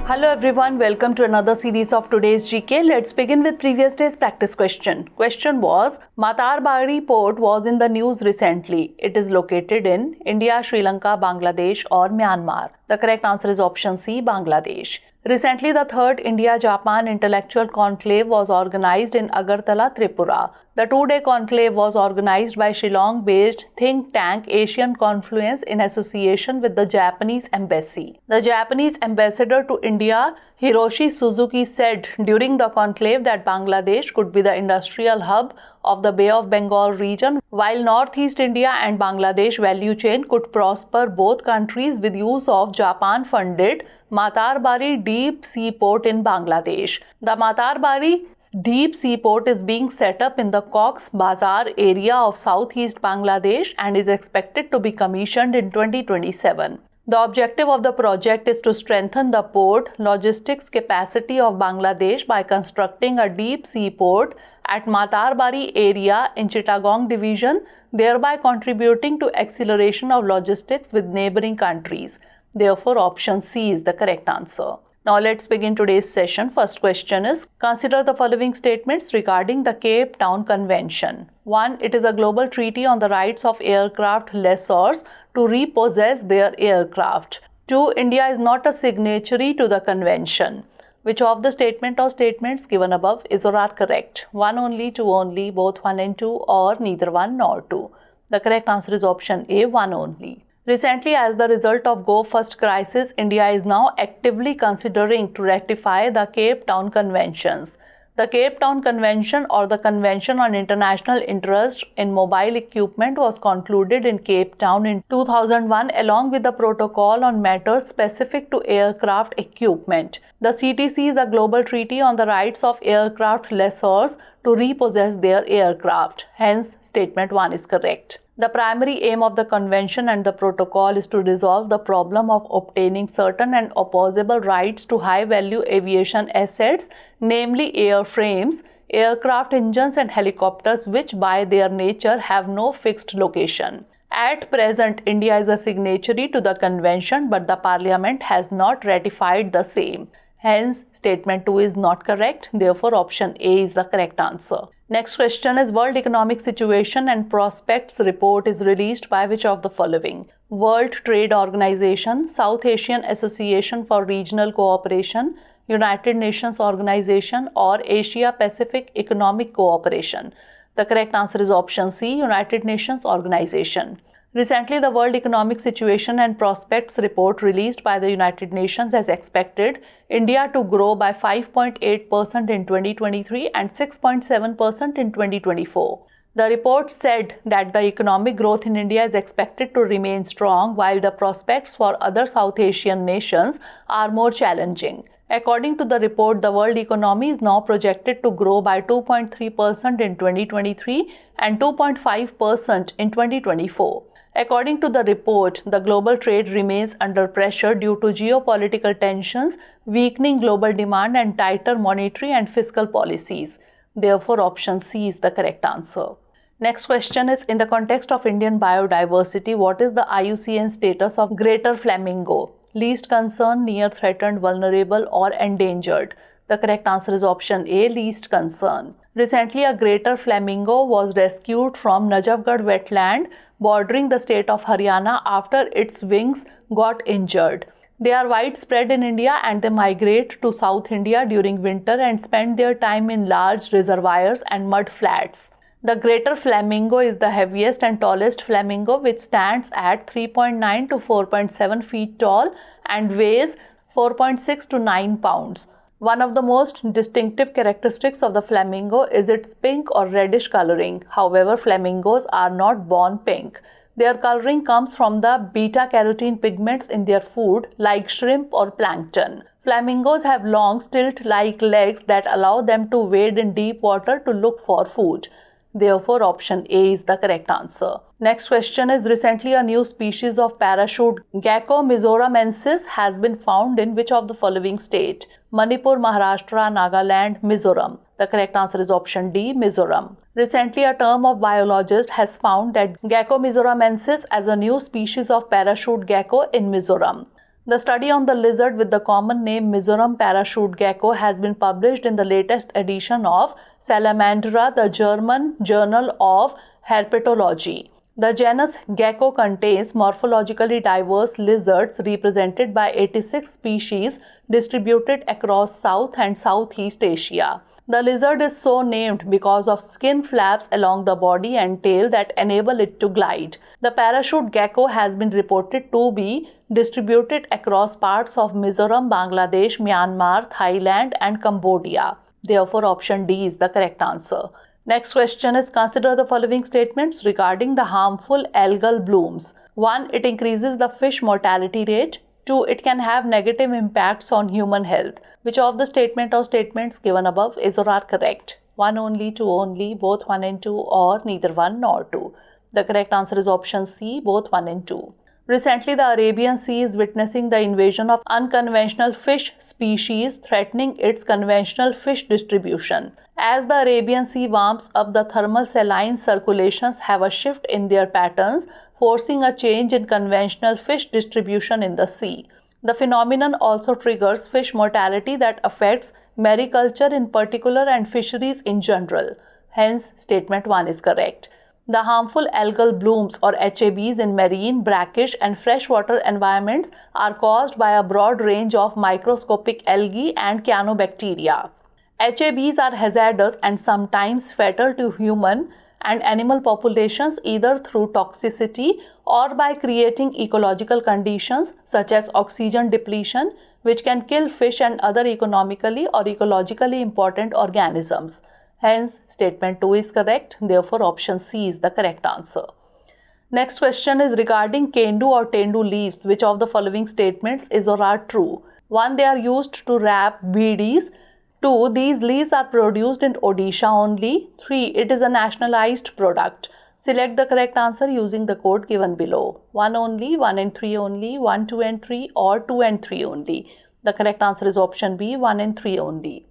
Hello everyone, welcome to another series of today's GK. Let's begin with previous day's practice question. Question was, Matarbari port was in the news recently. It is located in India, Sri Lanka, Bangladesh or Myanmar. The correct answer is option C, Bangladesh. Recently, the third India-Japan Intellectual Conclave was organized in Agartala, Tripura. The two-day conclave was organized by Shillong-based think tank Asian Confluence in association with the Japanese Embassy. The Japanese ambassador to India, Hiroshi Suzuki, said during the conclave that Bangladesh could be the industrial hub of the Bay of Bengal region, while Northeast India and Bangladesh value chain could prosper both countries with use of Japan-funded Matarbari Deep Sea Port in Bangladesh. The Matarbari Deep Sea Port is being set up in the Cox's Bazar area of southeast Bangladesh and is expected to be commissioned in 2027. The objective of the project is to strengthen the port logistics capacity of Bangladesh by constructing a deep sea port at Matarbari area in Chittagong division, thereby contributing to acceleration of logistics with neighboring countries. Therefore, option C is the correct answer. Now let's begin today's session. First question is, consider the following statements regarding the Cape Town Convention. 1. It is a global treaty on the rights of aircraft lessors to repossess their aircraft. 2. India is not a signatory to the convention. Which of the statement or statements given above is or are correct? 1 only, 2 only, both 1 and 2, or neither 1 nor 2? The correct answer is option A, 1 only. Recently, as the result of Go First crisis, India is now actively considering to ratify the Cape Town Conventions. The Cape Town Convention, or the Convention on International Interest in Mobile Equipment, was concluded in Cape Town in 2001 along with the Protocol on Matters Specific to Aircraft Equipment. The CTC is a global treaty on the rights of aircraft lessors to repossess their aircraft. Hence, statement 1 is correct. The primary aim of the convention and the protocol is to resolve the problem of obtaining certain and opposable rights to high-value aviation assets, namely airframes, aircraft engines and helicopters, which by their nature have no fixed location. At present, India is a signatory to the convention, but the Parliament has not ratified the same. Hence, statement 2 is not correct. Therefore, option A is the correct answer. Next question is, World Economic Situation and Prospects report is released by which of the following? World Trade Organization, South Asian Association for Regional Cooperation, United Nations Organization, or Asia Pacific Economic Cooperation? The correct answer is option C, United Nations Organization. Recently, the World Economic Situation and Prospects report released by the United Nations has expected India to grow by 5.8% in 2023 and 6.7% in 2024. The report said that the economic growth in India is expected to remain strong, while the prospects for other South Asian nations are more challenging. According to the report, the world economy is now projected to grow by 2.3% in 2023 and 2.5% in 2024. According to the report, the global trade remains under pressure due to geopolitical tensions, weakening global demand, and tighter monetary and fiscal policies. Therefore, option C is the correct answer. Next question is, in the context of Indian biodiversity, what is the IUCN status of Greater Flamingo? Least concern, near threatened, vulnerable, or endangered? The correct answer is option A, least concern. Recently, a greater flamingo was rescued from Najafgarh wetland bordering the state of Haryana after its wings got injured. They are widespread in India and they migrate to South India during winter and spend their time in large reservoirs and mud flats. The greater flamingo is the heaviest and tallest flamingo, which stands at 3.9 to 4.7 feet tall and weighs 4.6 to 9 pounds. One of the most distinctive characteristics of the flamingo is its pink or reddish coloring. However, flamingos are not born pink. Their coloring comes from the beta-carotene pigments in their food, like shrimp or plankton. Flamingos have long stilt-like legs that allow them to wade in deep water to look for food. Therefore, option A is the correct answer. Next question is, recently a new species of parachute Gekko Mizoramensis has been found in which of the following state? Manipur, Maharashtra, Nagaland, Mizoram. The correct answer is option D, Mizoram. Recently, a term of biologist has found that Gekko Mizoramensis as a new species of parachute gecko in Mizoram. The study on the lizard with the common name Mizoram parachute gecko has been published in the latest edition of Salamandra, the German Journal of Herpetology. The genus Gekko contains morphologically diverse lizards represented by 86 species distributed across South and Southeast Asia. The lizard is so named because of skin flaps along the body and tail that enable it to glide. The parachute gecko has been reported to be distributed across parts of Mizoram, Bangladesh, Myanmar, Thailand, and Cambodia. Therefore, option D is the correct answer. Next question is, consider the following statements regarding the harmful algal blooms. 1. It increases the fish mortality rate. 2. It can have negative impacts on human health. Which of the statement or statements given above is or are correct? 1 only, 2 only, both 1 and 2, or neither 1 nor 2. The correct answer is option C, both 1 and 2. Recently, the Arabian Sea is witnessing the invasion of unconventional fish species, threatening its conventional fish distribution. As the Arabian Sea warms up, the thermal saline circulations have a shift in their patterns, forcing a change in conventional fish distribution in the sea. The phenomenon also triggers fish mortality that affects mariculture in particular and fisheries in general. Hence, statement 1 is correct. The harmful algal blooms or HABs in marine, brackish and freshwater environments are caused by a broad range of microscopic algae and cyanobacteria. HABs are hazardous and sometimes fatal to human and animal populations either through toxicity or by creating ecological conditions such as oxygen depletion, which can kill fish and other economically or ecologically important organisms. Hence, statement 2 is correct. Therefore, option C is the correct answer. Next question is regarding Kendu or Tendu leaves. Which of the following statements is or are true? 1. They are used to wrap beedies. 2. These leaves are produced in Odisha only. 3. It is a nationalized product. Select the correct answer using the code given below. 1 only, 1 and 3 only, 1, 2 and 3, or 2 and 3 only. The correct answer is option B, 1 and 3 only.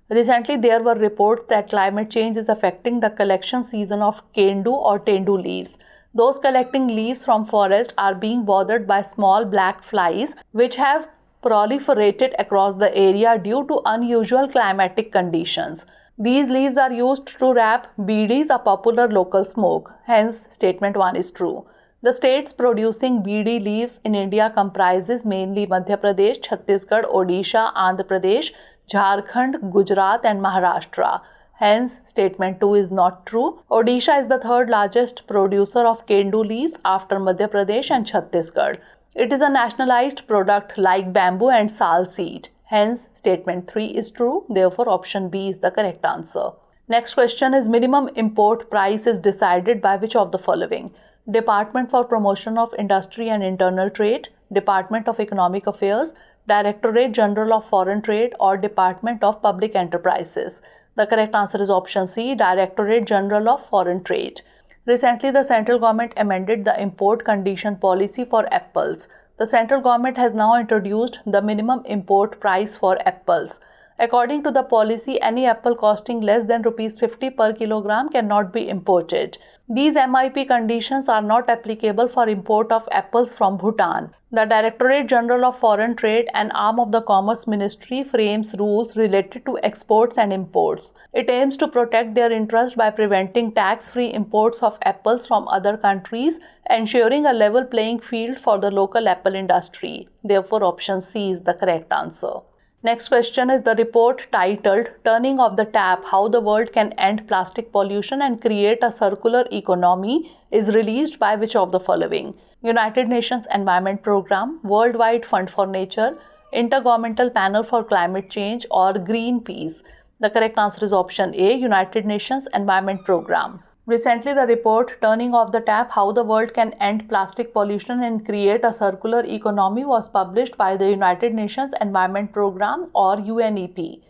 Recently, there were reports that climate change is affecting the collection season of Kendu or Tendu leaves. Those collecting leaves from forest are being bothered by small black flies, which have proliferated across the area due to unusual climatic conditions. These leaves are used to wrap beedies, a popular local smoke. Hence, statement 1 is true. The states producing beedi leaves in India comprises mainly Madhya Pradesh, Chhattisgarh, Odisha, Andhra Pradesh, Jharkhand, Gujarat and Maharashtra. Hence, statement 2 is not true. Odisha is the third largest producer of Kendu leaves after Madhya Pradesh and Chhattisgarh. It is a nationalized product like bamboo and sal seed. Hence, statement 3 is true. Therefore, option B is the correct answer. Next question is, minimum import price is decided by which of the following? Department for Promotion of Industry and Internal Trade, Department of Economic Affairs, Directorate General of Foreign Trade, or Department of Public Enterprises. The correct answer is option C, Directorate General of Foreign Trade. Recently, the central government amended the import condition policy for apples. The central government has now introduced the minimum import price for apples. According to the policy, any apple costing less than Rs 50 per kilogram cannot be imported. These MIP conditions are not applicable for import of apples from Bhutan. The Directorate General of Foreign Trade, an arm of the Commerce Ministry, frames rules related to exports and imports. It aims to protect their interest by preventing tax-free imports of apples from other countries, ensuring a level playing field for the local apple industry. Therefore, option C is the correct answer. Next question is the report titled Turning Off the Tap, How the World Can End Plastic Pollution and Create a Circular Economy is released by which of the following? United Nations Environment Programme, Worldwide Fund for Nature, Intergovernmental Panel for Climate Change, or Greenpeace. The correct answer is option A, United Nations Environment Programme. Recently, the report Turning Off the Tap, How the World Can End Plastic Pollution and Create a Circular Economy was published by the United Nations Environment Programme, or UNEP.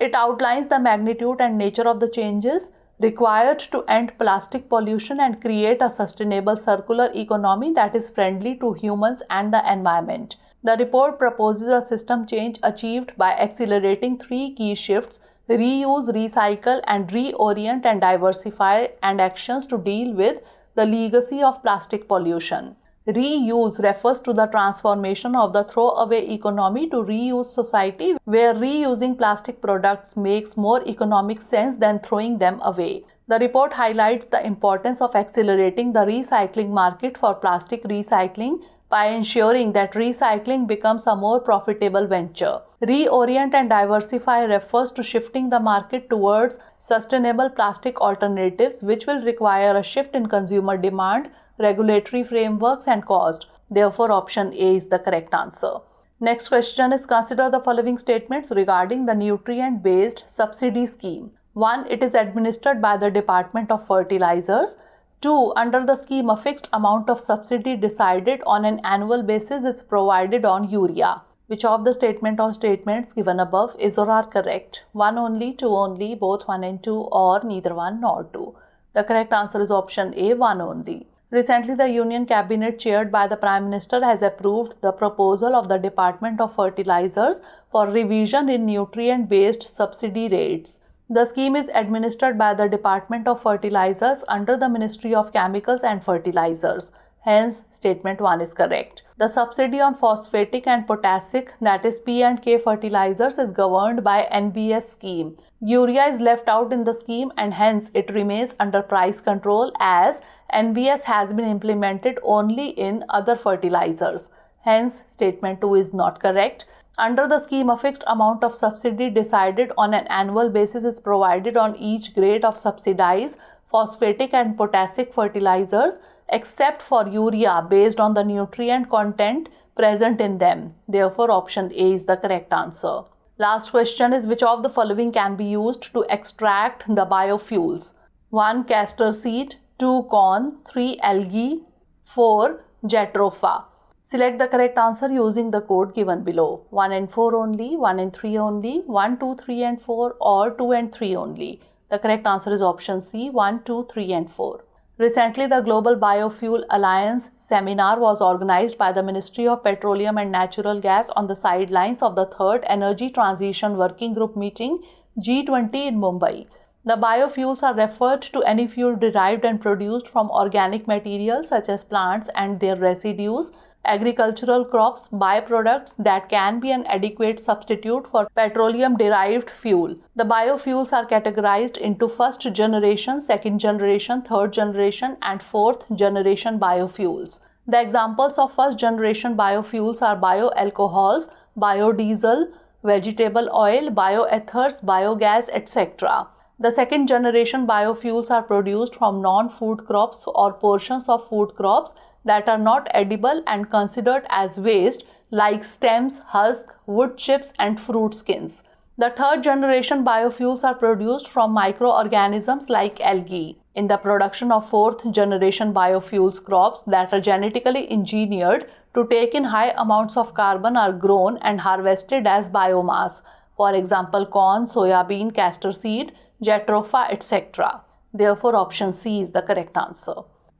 It outlines the magnitude and nature of the changes required to end plastic pollution and create a sustainable circular economy that is friendly to humans and the environment. The report proposes a system change achieved by accelerating three key shifts: reuse, recycle, and reorient and diversify, and actions to deal with the legacy of plastic pollution. Reuse refers to the transformation of the throwaway economy to reuse society, where reusing plastic products makes more economic sense than throwing them away. The report highlights the importance of accelerating the recycling market for plastic recycling by ensuring that recycling becomes a more profitable venture. Reorient and diversify refers to shifting the market towards sustainable plastic alternatives, which will require a shift in consumer demand, regulatory frameworks, and cost. Therefore, option A is the correct answer. Next question is, consider the following statements regarding the nutrient-based subsidy scheme. 1. It is administered by the Department of Fertilizers. 2. Under the scheme, a fixed amount of subsidy decided on an annual basis is provided on urea. Which of the statement or statements given above is or are correct? 1 only, 2 only, both 1 and 2, or neither 1 nor 2? The correct answer is option A, 1 only. Recently, the Union Cabinet chaired by the Prime Minister has approved the proposal of the Department of Fertilizers for revision in nutrient-based subsidy rates. The scheme is administered by the Department of Fertilizers under the Ministry of Chemicals and Fertilizers. Hence, statement 1 is correct. The subsidy on phosphatic and potassic, that is P and K fertilizers, is governed by NBS scheme. Urea is left out in the scheme and hence it remains under price control, as NBS has been implemented only in other fertilizers. Hence, statement 2 is not correct. Under the scheme, a fixed amount of subsidy decided on an annual basis is provided on each grade of subsidized phosphatic and potassic fertilizers, except for urea, based on the nutrient content present in them. Therefore, option A is the correct answer. Last question is, which of the following can be used to extract the biofuels? 1. Castor seed, 2. Corn, 3. Algae, 4. Jatropha. Select the correct answer using the code given below. 1 and 4 only, 1 and 3 only, 1, 2, 3 and 4, or 2 and 3 only. The correct answer is option C, 1, 2, 3 and 4. Recently, the Global Biofuel Alliance seminar was organized by the Ministry of Petroleum and Natural Gas on the sidelines of the 3rd Energy Transition Working Group meeting G20 in Mumbai. The biofuels are referred to any fuel derived and produced from organic materials such as plants and their residues, agricultural crops, byproducts that can be an adequate substitute for petroleum-derived fuel. The biofuels are categorized into first generation, second generation, third generation, and fourth generation biofuels. The examples of first generation biofuels are bioalcohols, biodiesel, vegetable oil, bioethers, biogas, etc. The second generation biofuels are produced from non-food crops or portions of food crops that are not edible and considered as waste, like stems, husks, wood chips, and fruit skins. The third generation biofuels are produced from microorganisms like algae. In the production of fourth generation biofuels, crops that are genetically engineered to take in high amounts of carbon are grown and harvested as biomass. For example, corn, soybean, castor seed, jatropha, etc. Therefore, option C is the correct answer.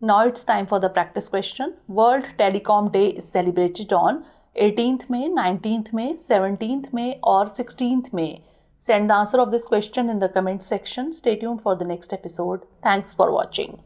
Now it's time for the practice question. World Telecom Day is celebrated on 18th May, 19th May, 17th May, or 16th May. Send the answer of this question in the comment section. Stay tuned for the next episode. Thanks for watching.